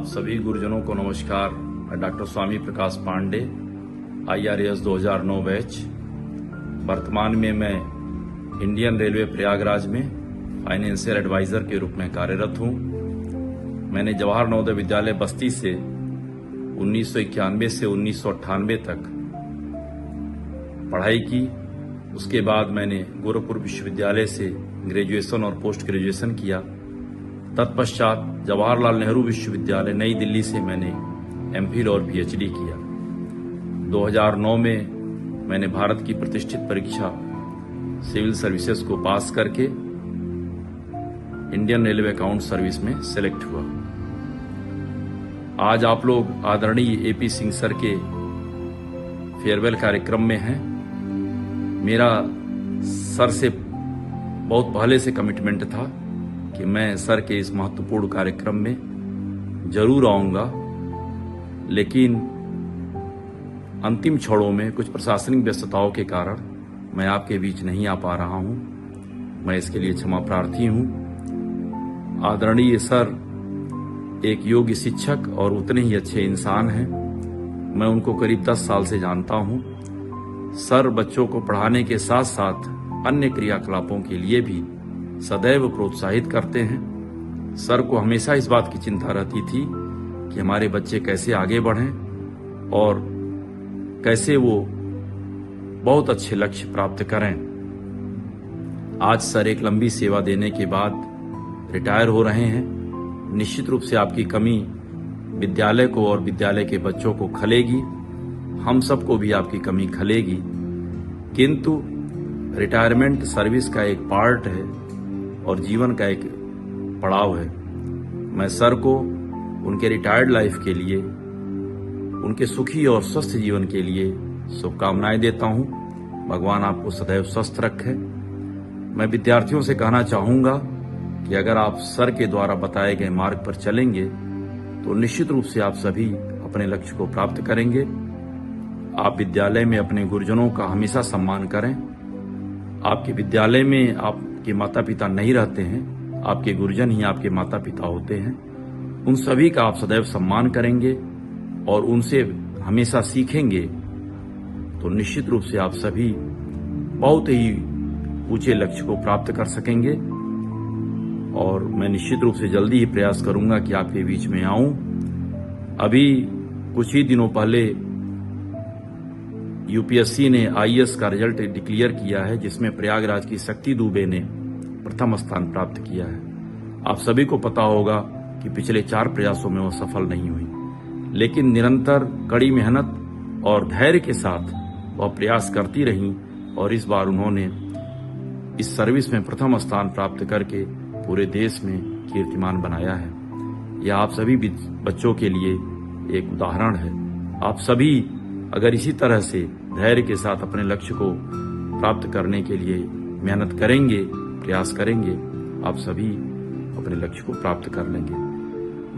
सभी गुरुजनों को नमस्कार। मैं डॉक्टर स्वामी प्रकाश पांडे, IRAS 2009 बैच। वर्तमान में मैं इंडियन रेलवे प्रयागराज में फाइनेंशियल एडवाइजर के रूप में कार्यरत हूं। मैंने जवाहर नवोदय विद्यालय बस्ती से 1991 से 1998 तक पढ़ाई की। उसके बाद मैंने गोरखपुर विश्वविद्यालय से ग्रेजुएशन और पोस्ट ग्रेजुएशन किया। तत्पश्चात जवाहरलाल नेहरू विश्वविद्यालय नई दिल्ली से मैंने MPhil और PhD किया। 2009 में मैंने भारत की प्रतिष्ठित परीक्षा सिविल सर्विसेज को पास करके इंडियन रेलवे अकाउंट सर्विस में सेलेक्ट हुआ। आज आप लोग आदरणीय AP सिंह सर के फेयरवेल कार्यक्रम में हैं। मेरा सर से बहुत पहले से कमिटमेंट था कि मैं सर के इस महत्वपूर्ण कार्यक्रम में जरूर आऊंगा, लेकिन अंतिम क्षणों में कुछ प्रशासनिक व्यस्तताओं के कारण मैं आपके बीच नहीं आ पा रहा हूं। मैं इसके लिए क्षमा प्रार्थी हूं। आदरणीय सर एक योग्य शिक्षक और उतने ही अच्छे इंसान हैं। मैं उनको करीब 10 साल से जानता हूं। सर बच्चों को पढ़ाने के साथ साथ अन्य क्रियाकलापों के लिए भी सदैव प्रोत्साहित करते हैं। सर को हमेशा इस बात की चिंता रहती थी कि हमारे बच्चे कैसे आगे बढ़ें और कैसे वो बहुत अच्छे लक्ष्य प्राप्त करें। आज सर एक लंबी सेवा देने के बाद रिटायर हो रहे हैं। निश्चित रूप से आपकी कमी विद्यालय को और विद्यालय के बच्चों को खलेगी, हम सबको भी आपकी कमी खलेगी, किंतु रिटायरमेंट सर्विस का एक पार्ट है और जीवन का एक पड़ाव है। मैं सर को उनके रिटायर्ड लाइफ के लिए, उनके सुखी और स्वस्थ जीवन के लिए शुभकामनाएं देता हूं। भगवान आपको सदैव स्वस्थ रखे। मैं विद्यार्थियों से कहना चाहूंगा कि अगर आप सर के द्वारा बताए गए मार्ग पर चलेंगे तो निश्चित रूप से आप सभी अपने लक्ष्य को प्राप्त करेंगे। आप विद्यालय में अपने गुरुजनों का हमेशा सम्मान करें। आपके विद्यालय में आपके माता पिता नहीं रहते हैं, आपके गुरुजन ही आपके माता पिता होते हैं। उन सभी का आप सदैव सम्मान करेंगे और उनसे हमेशा सीखेंगे तो निश्चित रूप से आप सभी बहुत ही ऊंचे लक्ष्य को प्राप्त कर सकेंगे। और मैं निश्चित रूप से जल्दी ही प्रयास करूंगा कि आपके बीच में आऊं। अभी कुछ ही दिनों पहले UPSC ने IAS का रिजल्ट डिक्लेयर किया है, जिसमें प्रयागराज की शक्ति दुबे ने प्रथम स्थान प्राप्त किया है। आप सभी को पता होगा कि पिछले 4 प्रयासों में वो सफल नहीं हुई, लेकिन निरंतर कड़ी मेहनत और धैर्य के साथ वह प्रयास करती रहीं और इस बार उन्होंने इस सर्विस में प्रथम स्थान प्राप्त करके पूरे देश में कीर्तिमान बनाया है। यह आप सभी बच्चों के लिए एक उदाहरण है। आप सभी अगर इसी तरह से धैर्य के साथ अपने लक्ष्य को प्राप्त करने के लिए मेहनत करेंगे, प्रयास करेंगे, आप सभी अपने लक्ष्य को प्राप्त कर लेंगे।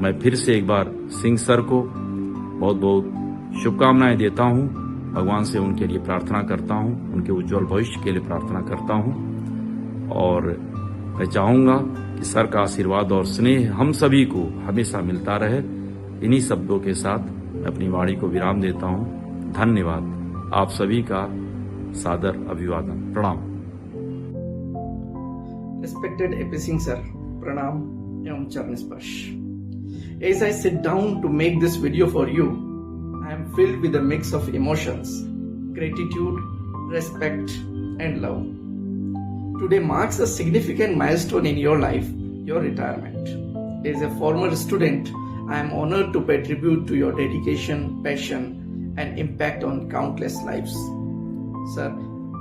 मैं फिर से एक बार सिंह सर को बहुत बहुत शुभकामनाएं देता हूं। भगवान से उनके लिए प्रार्थना करता हूं, उनके उज्जवल भविष्य के लिए प्रार्थना करता हूं और मैं चाहूंगा कि सर का आशीर्वाद और स्नेह हम सभी को हमेशा मिलता रहे। इन्हीं शब्दों के साथ मैं अपनी वाणी को विराम देता हूं। धन्यवाद। आप सभी का सादर अभिवादन, प्रणाम। Respected AP Singh sir, pranam एवं चरण स्पर्श। As I sit down to make this video for you, I am filled with a mix of emotions, gratitude, respect and love. Today marks a significant milestone in your life, your retirement. As a former student, I am honored to pay tribute to your dedication, passion and impact on countless lives. Sir,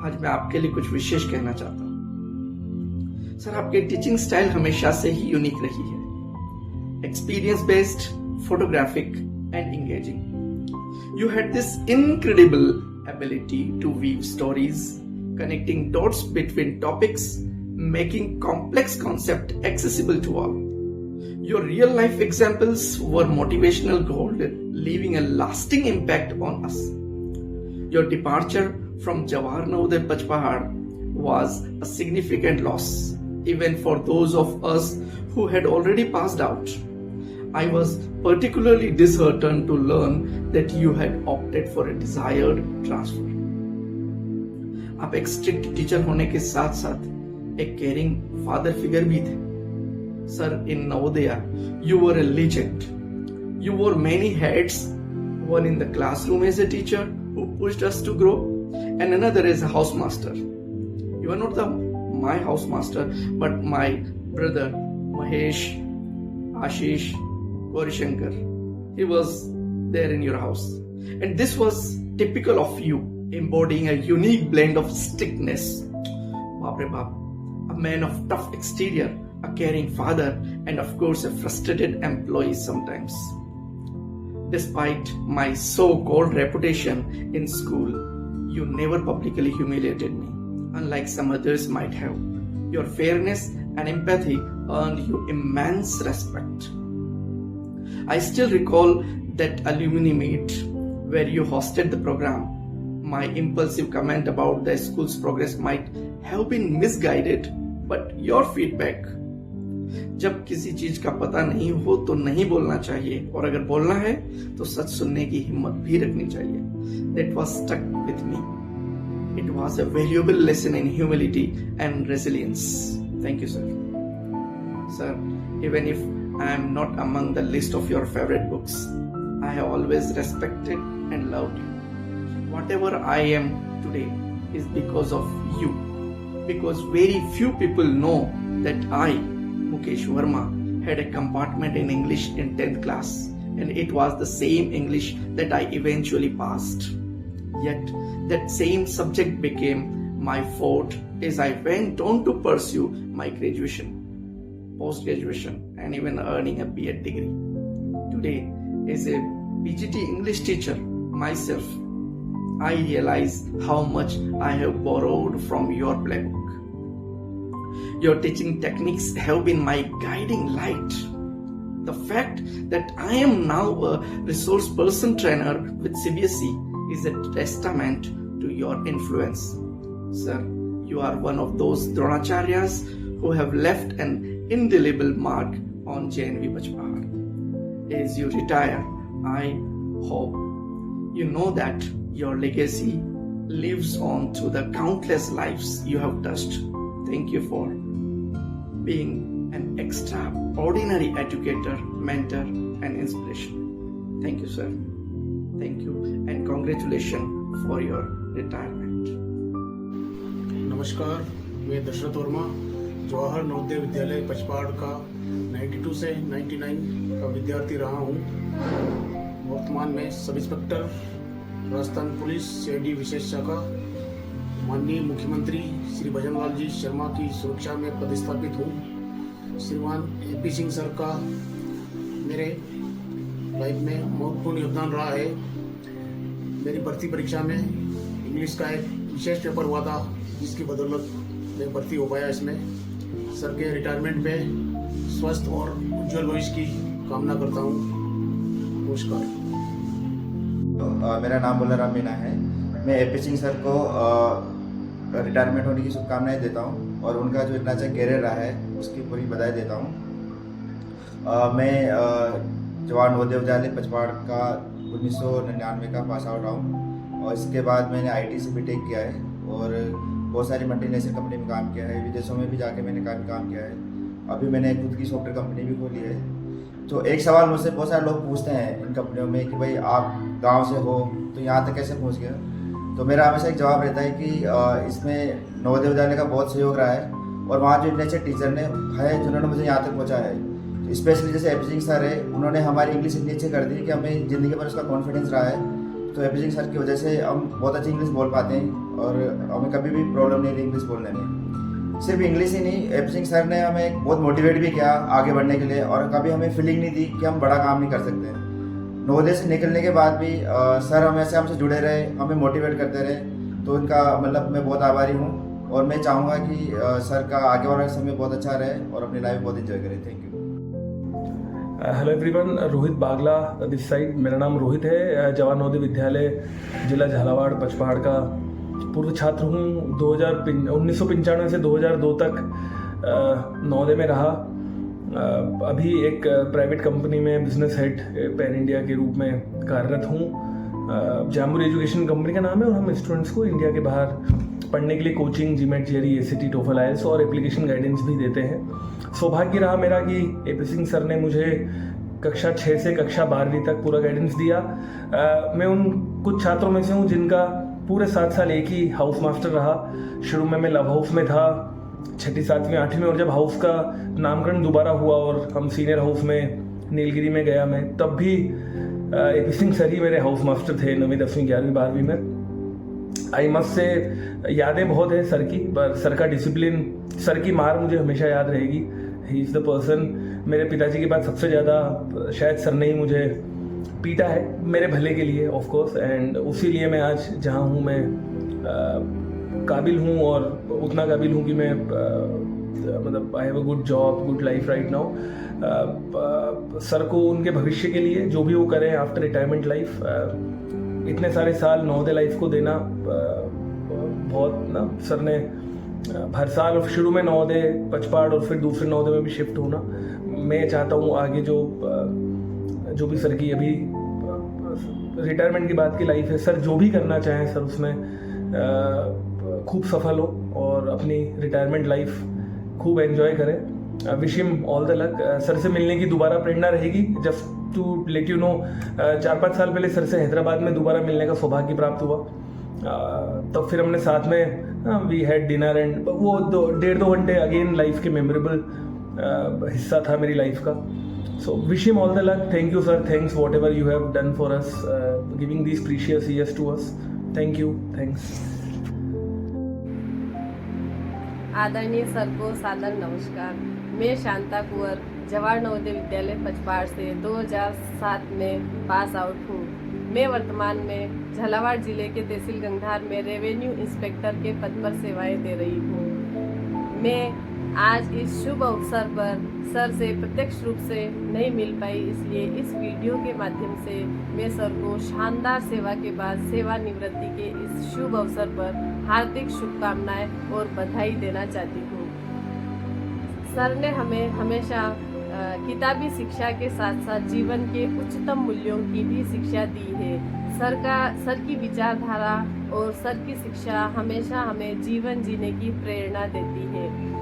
आज मैं आपके लिए कुछ विशेष कहना चाहता हूँ। Sir, आपकी teaching style हमेशा से ही यूनिक रही है। Experience based, photographic and engaging. You had this incredible ability to weave stories, connecting dots between topics, making complex concepts accessible to all. Your real life examples were motivational gold, leaving a lasting impact on us. Your departure from Jawahar Navodaya Pachpahad was a significant loss, even for those of us who had already passed out. I was particularly disheartened to learn that you had opted for a desired transfer. आप एक strict teacher होने के साथ साथ एक caring father figure भी थे. Sir, in Navodaya, you were a legend. You wore many hats, one in the classroom as a teacher who pushed us to grow, and another as a housemaster. You are not my housemaster, but my brother Mahesh, Ashish, Gauri-Shankar. He was there in your house. And this was typical of you, embodying a unique blend of strictness. Baap re baap. A man of tough exterior, a caring father, and of course a frustrated employee sometimes. Despite my so-called reputation in school, you never publicly humiliated me, unlike some others might have. Your fairness and empathy earned you immense respect. I still recall that alumni meet where you hosted the program. My impulsive comment about the school's progress might have been misguided, but your feedback. जब किसी चीज का पता नहीं हो तो नहीं बोलना चाहिए, और अगर बोलना है तो सच सुनने की हिम्मत भी रखनी चाहिए. That was stuck with me. It was a valuable lesson in humility and resilience. Thank you, sir. Sir, even if I am not among the list of your favorite books, I have always respected and loved you. Whatever I am today is because of you. Because very few people know that I, Mukesh Verma, had a compartment in English in 10th class, and it was the same English that I eventually passed. Yet that same subject became my forte as I went on to pursue my graduation, post-graduation, and even earning a B.Ed degree. Today, as a PGT English teacher myself, I realize how much I have borrowed from your playbook. Your teaching techniques have been my guiding light. The fact that I am now a resource person trainer with CBSE is a testament to your influence. Sir, you are one of those Dronacharyas who have left an indelible mark on JNV Pachpahad. As you retire, I hope you know that your legacy lives on through the countless lives you have touched. Thank you for being an extraordinary educator, mentor, and inspiration. Thank you, sir. Thank you, and congratulations for your retirement. नमस्कार, मैं दशरथ वर्मा जवाहर नवोदय विद्यालय पचपाड़ का 92 से 99 का विद्यार्थी रहा हूँ. वर्तमान में sub inspector Rajasthan police CID विशेष शाखा माननीय मुख्यमंत्री श्री भजनलाल जी शर्मा की सुरक्षा में पदस्थापित हूँ. श्रीमान AP सिंह सर का मेरे लाइफ में महत्वपूर्ण योगदान रहा है. मेरी भर्ती परीक्षा में इंग्लिश का एक विशेष पेपर हुआ था, जिसकी बदौलत मैं भर्ती हो पाया इसमें. सर के रिटायरमेंट पे स्वस्थ और उज्जवल भविष्य की कामना करता हूँ. नमस्कार. मेरा नाम बलराम मीना है. मैं AP सिंह सर को रिटायरमेंट होने की शुभकामनाएं देता हूं और उनका जो इतना अच्छा कैरियर रहा है उसकी पूरी बधाई देता हूं. मैं जवाहर नवोदय विद्यालय पचपाड़ का 1999 का पास आउट हूँ, और इसके बाद मैंने IT से BTech किया है और बहुत सारी मल्टीनेशनल कंपनी में काम किया है. विदेशों में भी जाके मैंने काम किया है. अभी मैंने खुद की सॉफ्टवेयर कंपनी भी खोली है. तो एक सवाल मुझसे बहुत सारे लोग पूछते हैं इन कंपनियों में कि भाई आप गांव से हो तो यहाँ तक कैसे पहुँच गए. तो मेरा हमेशा एक जवाब रहता है कि इसमें नवोदय विद्यालय का बहुत सहयोग रहा है, और वहाँ जो इतने अच्छे टीचर ने है जिन्होंने मुझे यहाँ तक पहुँचाया है. तो स्पेशली जैसे AP सिंह सर है, उन्होंने हमारी इंग्लिश इतनी अच्छी कर दी कि हमें ज़िंदगी भर उसका कॉन्फिडेंस रहा है. तो AP सिंह सर की वजह से हम बहुत अच्छी इंग्लिश बोल पाते हैं और हमें कभी भी प्रॉब्लम नहीं रही इंग्लिश बोलने में. सिर्फ इंग्लिश ही नहीं, AP सिंह सर ने हमें बहुत मोटिवेट भी किया आगे बढ़ने के लिए, और कभी हमें फीलिंग नहीं दी कि हम बड़ा काम नहीं कर सकते. नवोदय से निकलने के बाद भी सर हमेशा हमसे जुड़े रहे, हमें मोटिवेट करते रहे. तो उनका मतलब मैं बहुत आभारी हूँ, और मैं चाहूँगा कि सर का आगे वाला समय बहुत अच्छा रहे और अपनी लाइफ बहुत एंजॉय करें. Thank you. Hello everyone, Rohit Bagla this side. मेरा नाम रोहित है. जवाहर नवोदय विद्यालय जिला झालावाड़ पचपहाड़ का पूर्व छात्र हूँ. 1995 से 2002 तक नवोदय में रहा. अभी एक प्राइवेट कंपनी में बिजनेस हेड पैन इंडिया के रूप में कार्यरत हूँ। जामुरी एजुकेशन कंपनी का नाम है और हम स्टूडेंट्स को इंडिया के बाहर पढ़ने के लिए coaching, GMAT, Jerry, ACT, TOEFL, IELTS और एप्लीकेशन गाइडेंस भी देते हैं। सौभाग्य रहा मेरा कि एपी सिंह सर ने मुझे कक्षा 6 से कक्षा 12वीं तक पूरा गाइडेंस दिया। मैं उन कुछ छात्रों में से हूँ जिनका पूरे 7 साल एक ही हाउस मास्टर रहा। शुरू में मैं लव हाउस में था, 6ठी, 7वीं, 8वीं में, और जब हाउस का नामकरण दोबारा हुआ और हम सीनियर हाउस में नीलगिरी में गया मैं, तब भी एपी सिंह सर ही मेरे हाउस मास्टर थे 9वीं, 10वीं, 11वीं, 12वीं में। आई मस्ट से यादें बहुत है सर की, पर सर का डिसिप्लिन, सर की मार मुझे हमेशा याद रहेगी। ही इज़ द पर्सन, मेरे पिताजी के बाद सबसे ज़्यादा शायद सर ने ही मुझे पीटा है, मेरे भले के लिए ऑफ कोर्स, एंड उसी लिए मैं आज जहाँ हूँ मैं काबिल हूँ, और उतना काबिल हूँ कि मैं मतलब I have a good job, good life right now. Sir को उनके भविष्य के लिए जो भी वो करें आफ्टर रिटायरमेंट लाइफ, इतने सारे साल नवोदय लाइफ को देना बहुत ना, सर ने हर साल शुरू में नवोदय, पचपाड़ और फिर दूसरे नवोदय में भी शिफ्ट होना। मैं चाहता हूँ आगे जो भी सर की अभी रिटायरमेंट के बाद की लाइफ है, सर जो भी करना चाहें सर उसमें खूब सफल हो और अपनी रिटायरमेंट लाइफ खूब एंजॉय करें। Wish him all the luck. Sir से मिलने की दोबारा प्रेरणा रहेगी। Just to let you know, 4-5 साल पहले सर से हैदराबाद में दोबारा मिलने का सौभाग्य प्राप्त हुआ। तब फिर हमने साथ में वी हैड डिनर, एंड वो 1.5-2 घंटे अगेन लाइफ के मेमोरेबल हिस्सा था मेरी लाइफ का। So wish him all the luck. Thank you sir, thanks whatever you have done for us, giving these precious years to us. Thank you, thanks. आदरणीय sir को सादर नमस्कार। मैं शांता कुंवर जवाहर नवोदय विद्यालय पचपाड़ से 2007 में पास आउट हूँ। मैं वर्तमान में झालावाड़ जिले के तहसील गंगधार में रेवेन्यू इंस्पेक्टर के पद पर सेवाएं दे रही हूँ। मैं आज इस शुभ अवसर पर सर से प्रत्यक्ष रूप से नहीं मिल पाई, इसलिए इस वीडियो के माध्यम से मैं सर को शानदार सेवा के बाद सेवानिवृत्ति के इस शुभ अवसर पर हार्दिक शुभकामनाएं और बधाई देना चाहती हूँ। सर ने हमें हमेशा किताबी शिक्षा के साथ साथ जीवन के उच्चतम मूल्यों की भी शिक्षा दी है। सर की विचारधारा और सर की शिक्षा हमेशा हमें जीवन जीने की प्रेरणा देती है।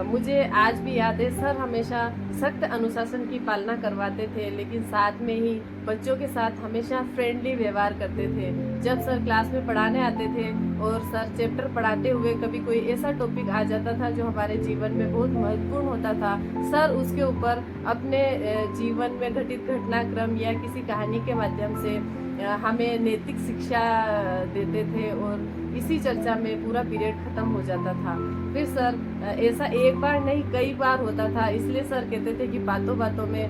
मुझे आज भी याद है, सर हमेशा सख्त अनुशासन की पालना करवाते थे, लेकिन साथ में ही बच्चों के साथ हमेशा फ्रेंडली व्यवहार करते थे। जब सर क्लास में पढ़ाने आते थे और सर चैप्टर पढ़ाते हुए कभी कोई ऐसा टॉपिक आ जाता था जो हमारे जीवन में बहुत महत्वपूर्ण होता था, सर उसके ऊपर अपने जीवन में घटित घटनाक्रम या किसी कहानी के माध्यम से हमें नैतिक शिक्षा देते थे, और इसी चर्चा में पूरा पीरियड खत्म हो जाता था। फिर सर ऐसा एक बार नहीं कई बार होता था, इसलिए सर कहते थे कि बातों बातों में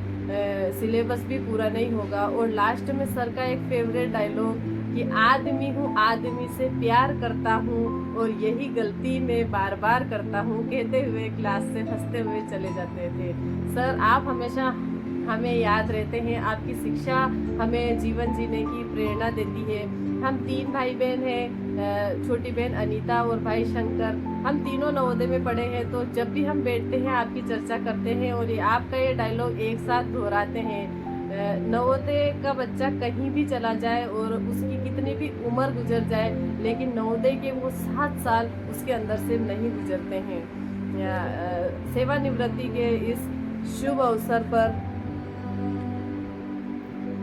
सिलेबस भी पूरा नहीं होगा। और लास्ट में सर का एक फेवरेट डायलॉग कि आदमी हूँ, आदमी से प्यार करता हूँ और यही गलती मैं बार बार करता हूँ, कहते हुए क्लास से हंसते हुए चले जाते थे। सर आप हमेशा हमें याद रहते हैं, आपकी शिक्षा हमें जीवन जीने की प्रेरणा देती है। हम 3 भाई बहन हैं, छोटी बहन अनीता और भाई शंकर। हम तीनों नवोदय में पढ़े हैं, तो जब भी हम बैठते हैं आपकी चर्चा करते हैं और ये आपका ये डायलॉग एक साथ दोहराते हैं। नवोदय का बच्चा कहीं भी चला जाए और उसकी कितनी भी उम्र गुजर जाए, लेकिन नवोदय के वो 7 साल उसके अंदर से नहीं गुजरते हैं। सेवानिवृत्ति के इस शुभ अवसर पर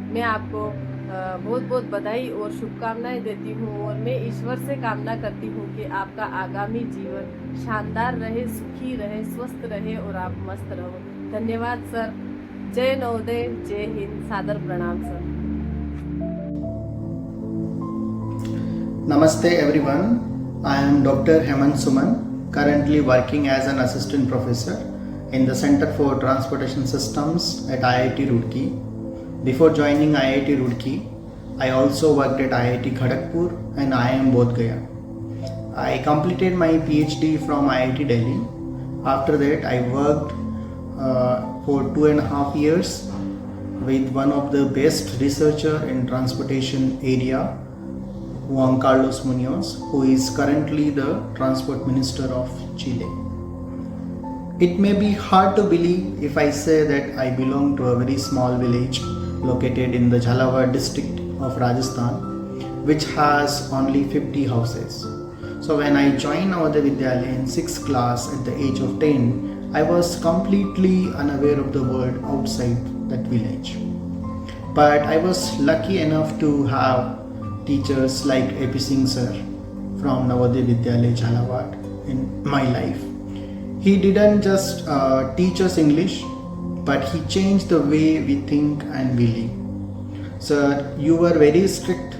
मैं आपको बहुत बहुत बधाई और शुभकामनाएं देती हूँ, और मैं ईश्वर से कामना करती हूँ कि आपका आगामी जीवन शानदार रहे, सुखी रहे, स्वस्थ रहे और आप मस्त रहो। धन्यवाद सर। जय नवोदय, जय हिंद। सादर प्रणाम sir. Namaste everyone. I am Dr. Hemant Suman, currently working as an assistant professor in the Center for Transportation Systems at IIT Roorkee. Before joining IIT Roorkee, I also worked at IIT Kharagpur and IIM Bodh Gaya. I completed my PhD from IIT Delhi. After that, I worked for 2.5 years with one of the best researcher in transportation area, Juan Carlos Munoz, who is currently the Transport Minister of Chile. It may be hard to believe if I say that I belong to a very small village located in the Jhalawar district of Rajasthan, which has only 50 houses. So when I joined Navodaya Vidyalaya in 6th class at the age of 10, I was completely unaware of the world outside that village. But I was lucky enough to have teachers like A.P. Singh sir from Navodaya Vidyalaya Jhalawar in my life. He didn't just teach us English, but he changed the way we think and believe. Sir, you were very strict,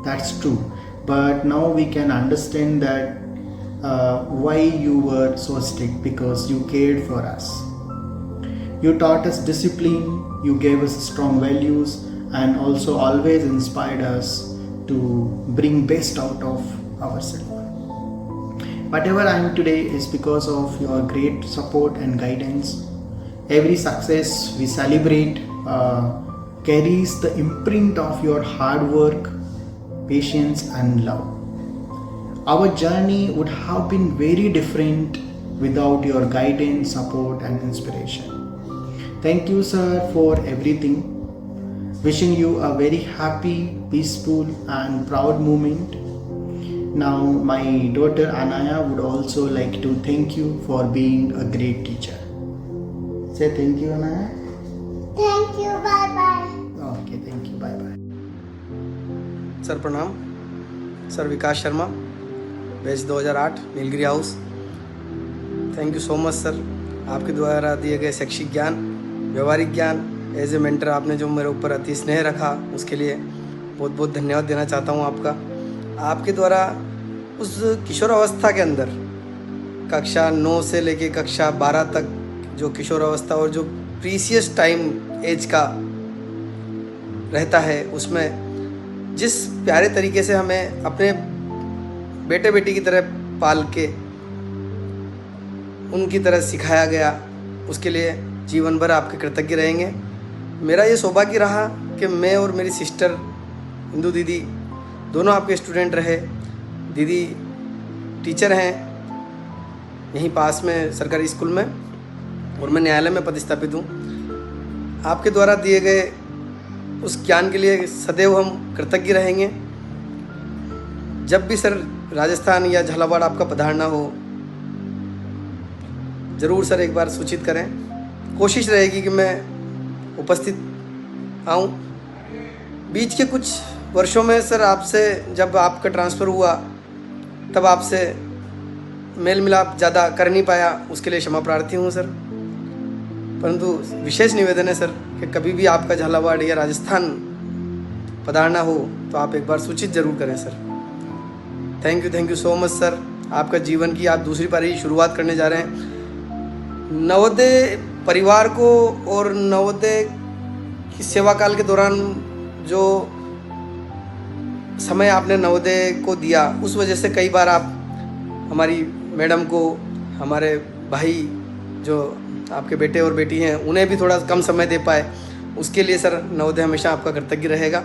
that's true, but now we can understand that why you were so strict, because you cared for us. You taught us discipline, you gave us strong values, and also always inspired us to bring best out of ourselves. Whatever I am today is because of your great support and guidance. Every success we celebrate carries the imprint of your hard work, patience and love. Our journey would have been very different without your guidance, support and inspiration. Thank you, sir, for everything. Wishing you a very happy, peaceful and proud moment. Now my daughter Anaya would also like to thank you for being a great teacher. Say thank you, Anaya. Thank you, bye bye. Okay, thank you, bye bye. Sir प्रणाम। Sir Vikas Sharma, batch 2008, Nilgiri house. Thank you so much sir, आपके द्वारा दिए गए शैक्षिक ज्ञान, व्यवहारिक ज्ञान, as a mentor आपने जो मेरे ऊपर अति स्नेह रखा, उसके लिए बहुत बहुत धन्यवाद देना चाहता हूँ आपका। आपके द्वारा उस किशोर अवस्था के अंदर कक्षा 9 से लेके कक्षा 12 तक जो किशोर अवस्था और जो प्रीसियस टाइम एज का रहता है, उसमें जिस प्यारे तरीके से हमें अपने बेटे बेटी की तरह पाल के उनकी तरह सिखाया गया, उसके लिए जीवन भर आपके कृतज्ञ रहेंगे। मेरा ये सौभाग्य रहा कि मैं और मेरी सिस्टर इंदू दीदी दोनों आपके स्टूडेंट रहे। दीदी टीचर हैं यहीं पास में सरकारी स्कूल में, और मैं न्यायालय में पदस्थापित हूँ। आपके द्वारा दिए गए उस ज्ञान के लिए सदैव हम कृतज्ञ रहेंगे। जब भी सर राजस्थान या झालावाड़ आपका पधारना हो, ज़रूर सर एक बार सूचित करें। कोशिश रहेगी कि मैं उपस्थित आऊँ। बीच के कुछ वर्षों में सर आपसे जब आपका ट्रांसफ़र हुआ, तब आपसे मेल मिलाप ज़्यादा कर नहीं पाया, उसके लिए क्षमा प्रार्थी हूँ सर। परंतु विशेष निवेदन है सर कि कभी भी आपका झालावाड़ या राजस्थान पधारना हो तो आप एक बार सूचित ज़रूर करें sir. Thank you so much sir. आपका जीवन की आप दूसरी पारी शुरुआत करने जा रहे हैं। नवोदय परिवार को और नवोदय की सेवा काल के दौरान जो समय आपने नवोदय को दिया, उस वजह से कई बार आप हमारी मैडम को, हमारे भाई जो आपके बेटे और बेटी हैं, उन्हें भी थोड़ा कम समय दे पाए। उसके लिए सर नवोदय हमेशा आपका कृतज्ञ रहेगा,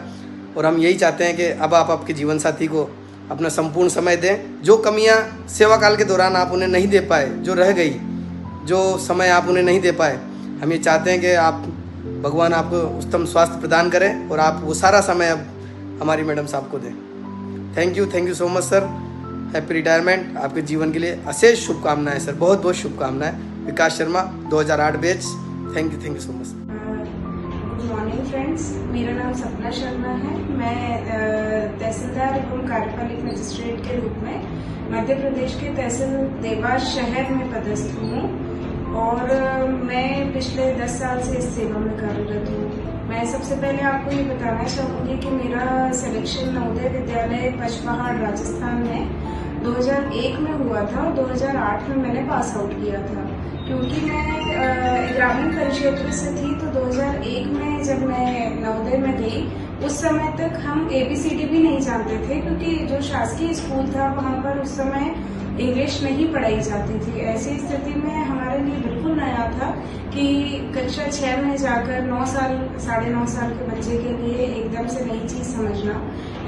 और हम यही चाहते हैं कि अब आप आपके जीवन साथी को अपना संपूर्ण समय दें। जो कमियां सेवा काल के दौरान आप उन्हें नहीं दे पाए, जो रह गई, जो समय आप उन्हें नहीं दे पाए, हम ये चाहते हैं कि आप भगवान आपको उत्तम स्वास्थ्य प्रदान करें और आप वो सारा समय अब हमारी मैडम साहब को दें। Thank you so much sir. Happy retirement. आपके जीवन के लिए अशेष शुभकामनाएं सर, बहुत बहुत शुभकामनाएं। Vikas Sharma 2008 batch. Thank you so much. Good morning friends, मेरा नाम सपना शर्मा है। मैं तहसीलदार एवं कार्यपालिक मजिस्ट्रेट के रूप में मध्य प्रदेश के तहसील देवास शहर में पदस्थ हूँ, और मैं पिछले 10 साल से इस सेवा में कार्यरत हूँ। मैं सबसे पहले आपको ये बताना चाहूँगी कि मेरा सिलेक्शन नवोदय विद्यालय पचपहाड़ राजस्थान में 2001 में हुआ था, और 2008 में मैंने पास आउट किया था। क्योंकि मैं ग्रामीण परिक्षेत्र से थी, तो 2001 में जब मैं नवोदय में गई, उस समय तक हम ABCD भी नहीं जानते थे, क्योंकि जो शासकीय स्कूल था वहाँ पर उस समय इंग्लिश नहीं पढ़ाई जाती थी। ऐसी स्थिति में हमारे लिए बिल्कुल नया था कि कक्षा 6 में जाकर 9 साल 9.5 साल के बच्चे के लिए एकदम से नई चीज़ समझना।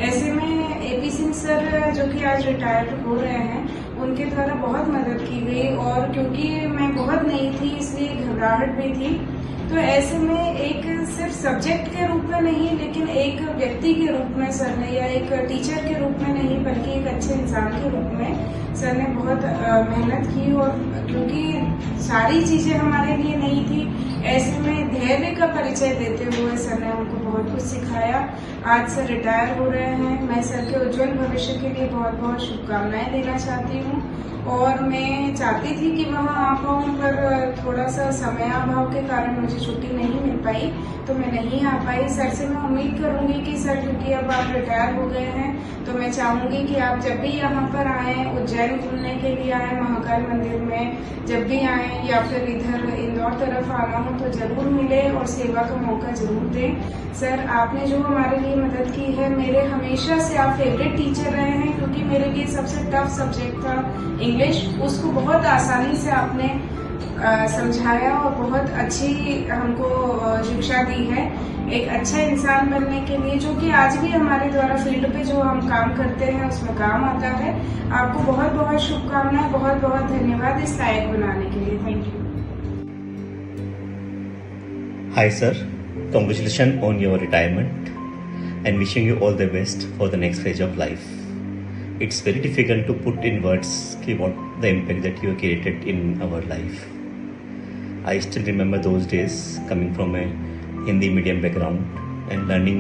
ऐसे में AP सिंह सर जो कि आज रिटायर्ड हो रहे हैं, उनके द्वारा बहुत मदद की गई। और क्योंकि मैं बहुत नई थी इसलिए घबराहट भी थी, तो ऐसे में एक सिर्फ सब्जेक्ट के रूप में नहीं, लेकिन एक व्यक्ति के रूप में सर ने, या एक टीचर के रूप में नहीं, बल्कि एक अच्छे इंसान के रूप में सर ने बहुत मेहनत की। और क्योंकि सारी चीजें हमारे लिए नहीं थी, ऐसे में धैर्य का परिचय देते हुए सर ने हमको बहुत कुछ सिखाया। आज सर रिटायर हो रहे हैं। मैं सर के उज्जवल भविष्य के लिए बहुत बहुत शुभकामनाएं देना चाहती हूँ। और मैं चाहती थी कि वहाँ आ पाऊँ, पर थोड़ा सा समयाभाव के कारण मुझे छुट्टी नहीं मिल पाई, तो मैं नहीं आ पाई। सर से मैं उम्मीद करूंगी कि सर, क्योंकि अब आप रिटायर हो गए हैं, तो मैं चाहूंगी कि आप जब भी यहाँ पर आए, उज्जैन घूमने के लिए आए, महाकाल मंदिर में जब भी आए, या फिर इधर इंदौर तरफ आना हो तो जरूर मिले और सेवा का मौका जरूर दें। सर, आपने जो हमारे लिए मदद की है, मेरे हमेशा से आप फेवरेट टीचर रहे हैं, क्योंकि मेरे लिए सबसे टफ सब्जेक्ट था इंग्लिश। उसको बहुत आसानी से आपने समझाया और बहुत अच्छी हमको शिक्षा दी है एक अच्छा इंसान बनने के लिए, जो कि आज भी हमारे द्वारा फील्ड पे जो हम काम करते हैं उसमें काम आता है। आपको बहुत बहुत शुभकामनाएं, बहुत बहुत धन्यवाद इस लायक बनाने के लिए। Thank you. Hi sir, congratulations on your retirement and wishing you all the best for the next phase of life. It's very difficult to put in words what the impact that you have created in our life. I still remember those days coming from a Hindi medium background and learning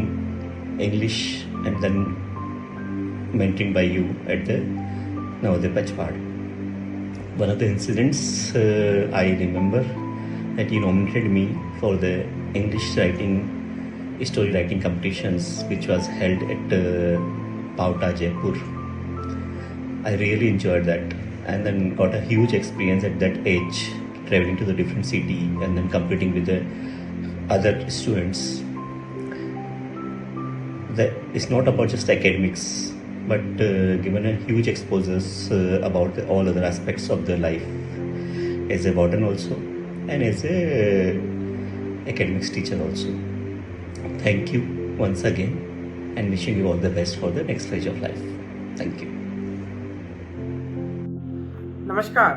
English and then mentoring by you at the Navodaya Pachpad. One of the incidents I remember that you nominated me for the English writing, story writing competitions which was held at Pauta, Jaipur. I really enjoyed that and then got a huge experience at that age, traveling to the different city and then competing with the other students. That it's not about just academics, but given a huge exposures about all other aspects of the life as a warden also and as a academics teacher also. Thank you once again and wishing you all the best for the next phase of life. Thank you. नमस्कार।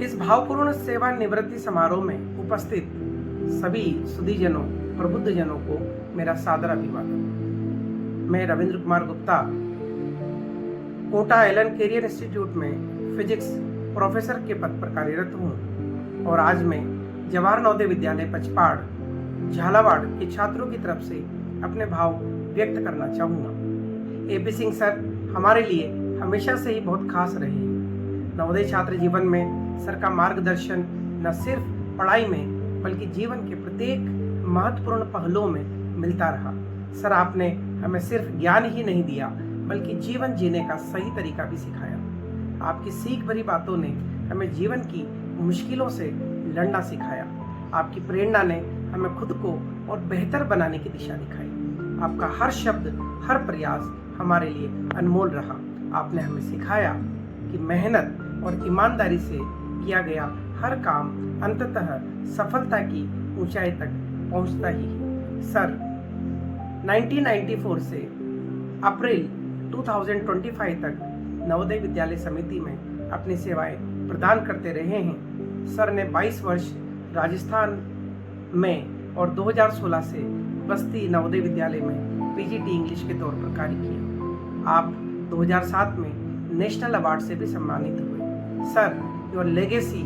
इस भावपूर्ण सेवानिवृत्ति समारोह में उपस्थित सभी सुधीजनों, प्रबुद्धजनों को मेरा सादर अभिवादन। मैं Ravindra Kumar Gupta Kota Allen career institute में फिजिक्स प्रोफेसर के पद पर कार्यरत हूँ और आज मैं जवाहर नवोदय विद्यालय पचपाड़ झालावाड़ के छात्रों की तरफ से अपने भाव व्यक्त करना चाहूँगा। एपी सिंह सर हमारे लिए हमेशा से ही बहुत खास रहे हैं। नवोदय छात्र जीवन में सर का मार्गदर्शन न सिर्फ पढ़ाई में बल्कि जीवन के प्रत्येक महत्वपूर्ण पहलुओं में मिलता रहा। सर, आपने हमें सिर्फ ज्ञान ही नहीं दिया बल्कि जीवन जीने का सही तरीका भी सिखाया। आपकी सीख भरी बातों ने हमें जीवन की मुश्किलों से लड़ना सिखाया। आपकी प्रेरणा ने हमें खुद को और बेहतर बनाने की दिशा दिखाई। आपका हर शब्द, हर प्रयास हमारे लिए अनमोल रहा। आपने हमें सिखाया कि मेहनत और ईमानदारी से किया गया हर काम अंततः सफलता की ऊंचाई तक पहुंचता ही है। सर, 1994 से अप्रैल 2025 तक नवोदय विद्यालय समिति में अपनी सेवाएं प्रदान करते रहे हैं। सर ने 22 वर्ष राजस्थान में और 2016 से बस्ती नवोदय विद्यालय में पीजीटी इंग्लिश के तौर पर कार्य किया। आप 2007 में नेशनल अवार्ड से भी सम्मानित हुए। Sir, your legacy,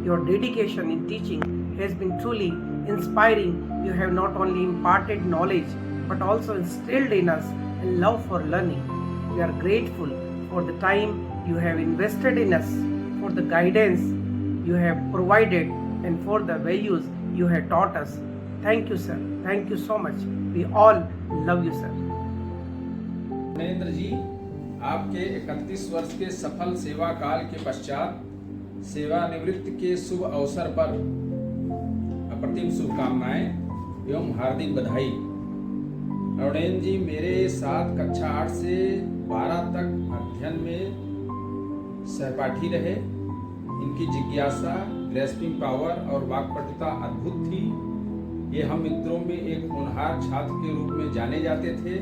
your dedication in teaching has been truly inspiring. You have not only imparted knowledge but also instilled in us a love for learning. We are grateful for the time you have invested in us, for the guidance you have provided and for the values you have taught us. Thank you, sir. Thank you so much. We all love you, sir. Narendra ji, आपके 31 वर्ष के सफल सेवा काल के पश्चात सेवानिवृत्ति के शुभ अवसर पर अप्रतिम शुभकामनाएं एवं हार्दिक बधाई। नरेंद्र जी मेरे साथ कक्षा 8 से 12 तक अध्ययन में सहपाठी रहे। इनकी जिज्ञासा, ग्रेस्पिंग पावर और वाक्पटुता अद्भुत थी। ये हम मित्रों में एक होनहार छात्र के रूप में जाने जाते थे।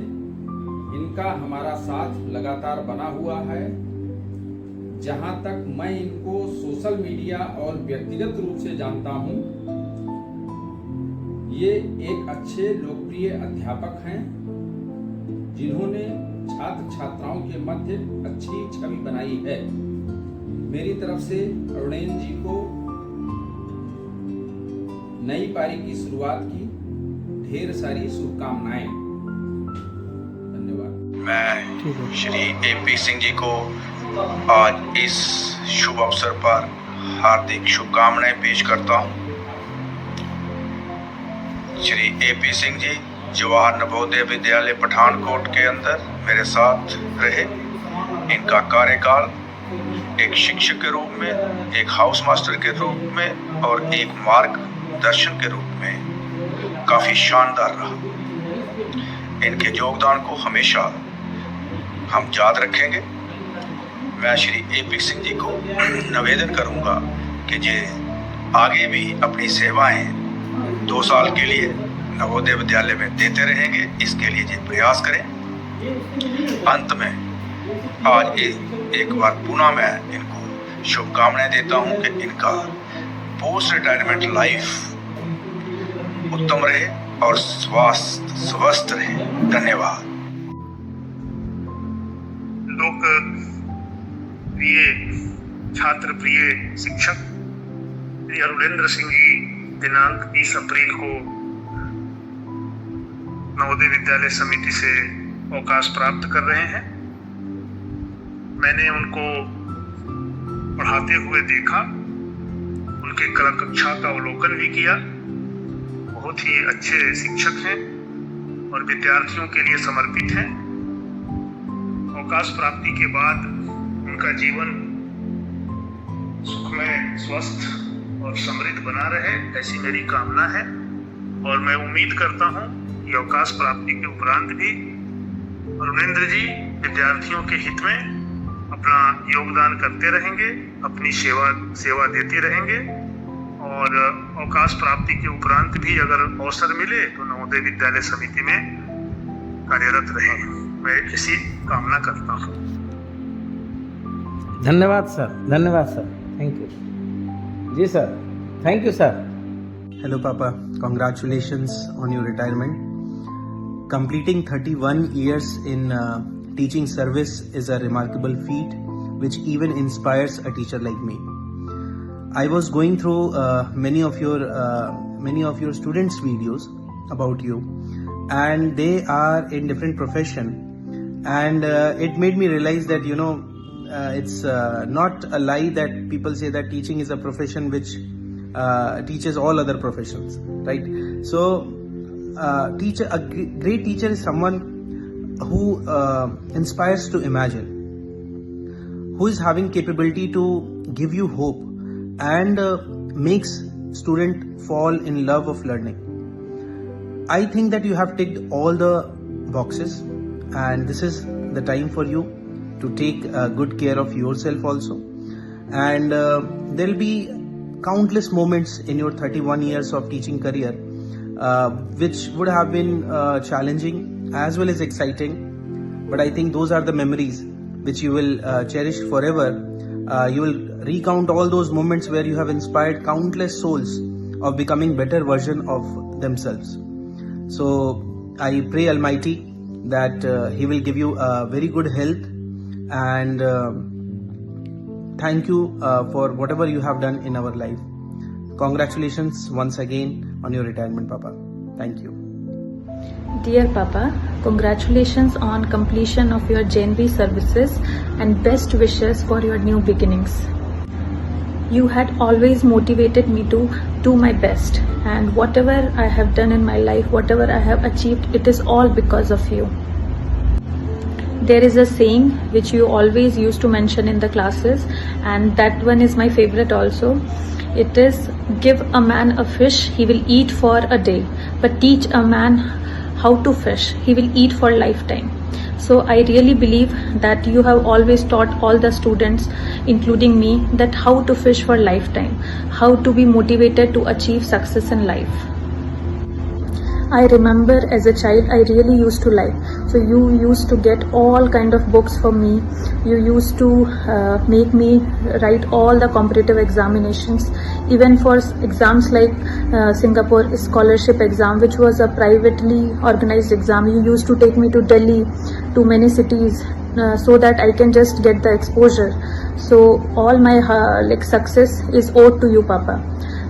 इनका हमारा साथ लगातार बना हुआ है। जहां तक मैं इनको सोशल मीडिया और व्यक्तिगत रूप से जानता हूं, ये एक अच्छे लोकप्रिय अध्यापक हैं जिन्होंने छात्र छात्राओं के मध्य अच्छी छवि बनाई है। मेरी तरफ से अरुणेन जी को नई पारी की शुरुआत की ढेर सारी शुभकामनाएं। धन्यवाद। मैं श्री AP सिंह जी को आज इस शुभ अवसर पर हार्दिक शुभकामनाएं पेश करता हूं। श्री AP सिंह जी जवाहर नवोदय विद्यालय पठानकोट के अंदर मेरे साथ रहे। इनका कार्यकाल एक शिक्षक के रूप में, एक हाउस मास्टर के रूप में और एक मार्गदर्शन के रूप में काफी शानदार रहा। इनके योगदान को हमेशा हम याद रखेंगे। मैं श्री AP सिंह जी को निवेदन करूंगा कि जे आगे भी अपनी सेवाएं 2 साल के लिए नवोदय विद्यालय में देते रहेंगे, इसके लिए ये प्रयास करें। अंत में आज एक बार पुनः मैं इनको शुभकामनाएं देता हूं कि इनका पोस्ट रिटायरमेंट लाइफ उत्तम रहे और स्वस्थ रहे। धन्यवाद। लोक प्रिय छात्र प्रिय शिक्षक श्री अरुणेंद्र सिंह जी दिनांक 20 अप्रैल को नवोदय विद्यालय समिति से अवकाश प्राप्त कर रहे हैं। मैंने उनको पढ़ाते हुए देखा, उनके कला कक्षा का अवलोकन भी किया। बहुत ही अच्छे शिक्षक हैं और विद्यार्थियों के लिए समर्पित हैं। अवकाश प्राप्ति के बाद उनका जीवन सुखमय, स्वस्थ और समृद्ध बना रहे, ऐसी मेरी कामना है। और मैं उम्मीद करता हूं कि अवकाश प्राप्ति के उपरांत भी अरुणेंद्र जी विद्यार्थियों के हित में अपना योगदान करते रहेंगे, अपनी सेवा देते रहेंगे और अवकाश प्राप्ति के उपरांत भी अगर अवसर मिले तो नवोदय विद्यालय समिति में कार्यरत रहें। मैं इसी कामना करता हूँ। धन्यवाद सर, धन्यवाद sir, thank you ji sir, thank you sir. Hello Papa, congratulations on your retirement. Completing 31 years in teaching service is a remarkable feat which even inspires a teacher like me. I was going through many of your students' videos about you, and they are in different profession, and it made me realize that it's not a lie that people say that teaching is a profession which teaches all other professions, right? So a great teacher is someone who inspires to imagine, who is having capability to give you hope and makes student fall in love of learning. I think that you have ticked all the boxes, and this is the time for you to take good care of yourself also. And there will be countless moments in your 31 years of teaching career which would have been challenging as well as exciting, but I think those are the memories which you will cherish forever. You will recount all those moments where you have inspired countless souls of becoming better version of themselves. So I pray Almighty that He will give you very good health, and thank you for whatever you have done in our life. Congratulations once again on your retirement, Papa. Thank you. Dear Papa, congratulations on completion of your JNV services and best wishes for your new beginnings. You had always motivated me to do my best, and whatever I have done in my life, whatever I have achieved, it is all because of you. There is a saying which you always used to mention in the classes, and that one is my favorite also. It is, give a man a fish, he will eat for a day, but teach a man how to fish, he will eat for lifetime. So I really believe that you have always taught all the students, including me, that how to fish for lifetime, how to be motivated to achieve success in life. I remember as a child I really used to like. So you used to get all kind of books for me. You used to make me write all the competitive examinations, even for exams like Singapore scholarship exam, which was a privately organized exam. You used to take me to Delhi, to many cities, so that I can just get the exposure. So all my success is owed to you, Papa.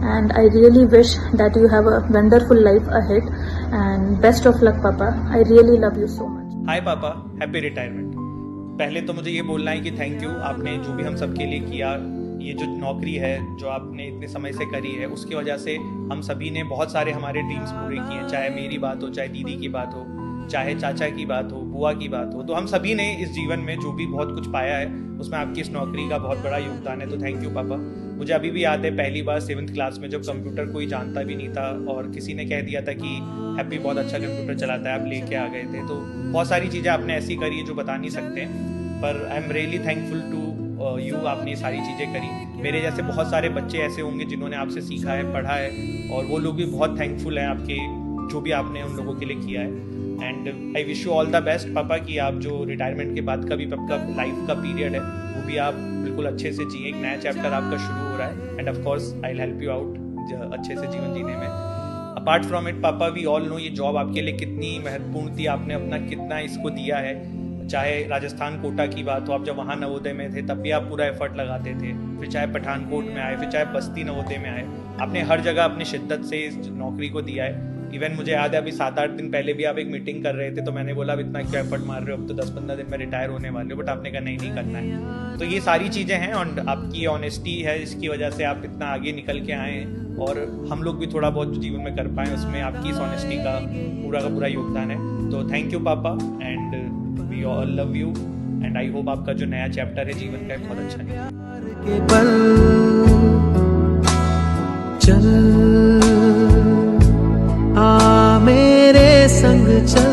And I really wish that you have a wonderful life ahead, and best of luck, Papa. I really love you so much. हाय पापा, happy retirement. पहले तो मुझे ये बोलना है कि thank you, आपने जो भी हम सब के लिए किया, ये जो नौकरी है जो आपने इतने समय से करी है, उसकी वजह से हम सभी ने बहुत सारे हमारे ड्रीम्स पूरे किए, चाहे मेरी बात हो, चाहे दीदी की बात हो, चाहे चाचा की बात हो, बुआ की बात हो। तो हम सभी ने इस जीवन में जो भी बहुत कुछ पाया है, उसमें आपकी इस नौकरी का बहुत बड़ा योगदान है। तो थैंक यू पापा। मुझे अभी भी याद है पहली बार 7th क्लास में जब कंप्यूटर कोई जानता भी नहीं था और किसी ने कह दिया था कि हैप्पी बहुत अच्छा कंप्यूटर चलाता है, आप लेके आ गए थे। तो बहुत सारी चीज़ें आपने ऐसी करी है जो बता नहीं सकते, पर I am really thankful to you, आपने सारी चीज़ें करी। मेरे जैसे बहुत सारे बच्चे ऐसे होंगे जिन्होंने आपसे सीखा है, पढ़ा है, और वो लोग भी बहुत थैंकफुल हैं आपके जो भी आपने उन लोगों के लिए किया है। And I wish you all the best पापा, कि आप जो रिटायरमेंट के बाद का भी आपका लाइफ का पीरियड है वो भी आप बिल्कुल अच्छे से जिए। एक नया चैप्टर आपका शुरू हो रहा है, end of course I will help you out अच्छे से जीवन जीने में। अपार्ट फ्रॉम इट पापा, वी ऑल नो ये जॉब आपके लिए कितनी महत्वपूर्ण थी, आपने अपना कितना इसको दिया है। चाहे राजस्थान कोटा की बात हो, आप जब वहाँ नवोदय में थे तब भी आप पूरा एफर्ट लगाते थे, फिर चाहे पठानकोट में आए, फिर चाहे बस्ती नवोदय में आए, आपने हर जगह अपनी शिद्दत से इस नौकरी को दिया है। इवन मुझे याद है अभी 7-8 दिन पहले भी आप एक मीटिंग कर रहे थे, तो मैंने बोला अब इतना क्यों एफर्ट मार रहे हो, अब तो 10-15 दिन में रिटायर होने वाले हो, बट आपने कहा नहीं करना है। तो ये सारी चीज़ें हैं, और आपकी ऑनेस्टी है जिसकी वजह से आप इतना आगे निकल के आए हैं, और हम लोग भी थोड़ा बहुत जीवन में कर पाएँ उसमें आपकी इस ऑनेस्टी का पूरा योगदान है। तो thank you papa, and we all love you, and I hope आपका जो नया चैप्टर है जीवन का बहुत अच्छा है। चल आ मेरे संग चल।